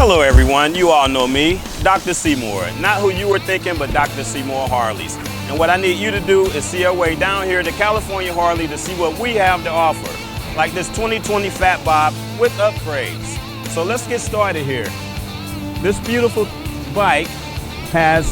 Hello everyone, you all know me, Dr. Seymour. Not who you were thinking, but Dr. Seymour Harleys. And what I need you to do is see our way down here to California Harley to see what we have to offer. Like this 2020 Fat Bob with upgrades. So let's get started here. This beautiful bike has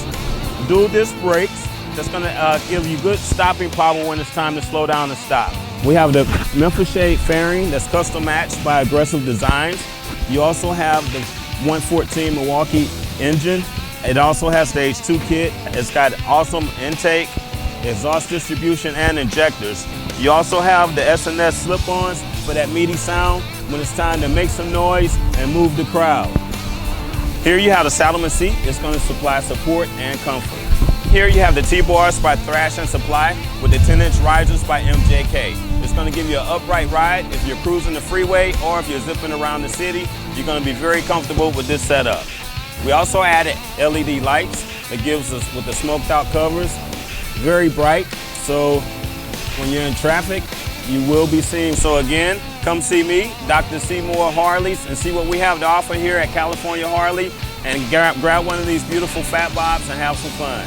dual disc brakes that's gonna give you good stopping power when it's time to slow down and stop. We have the Memphis shade fairing that's custom matched by Aggressive Designs. You also have the 114 Milwaukee engine. It also has the H2 kit. It's got awesome intake, exhaust distribution, and injectors. You also have the S&S slip-ons for that meaty sound when it's time to make some noise and move the crowd. Here you have the Saddleman seat. It's going to supply support and comfort. Here you have the T-bars by Thrash and Supply with the 10-inch risers by MJK. It's going to give you an upright ride if you're cruising the freeway or if you're zipping around the city. You're going to be very comfortable with this setup. We also added LED lights that gives us with the smoked out covers, very bright. So when you're in traffic, you will be seen. So again, come see me, Dr. Seymour Harleys, and see what we have to offer here at California Harley, and grab one of these beautiful Fat Bobs and have some fun.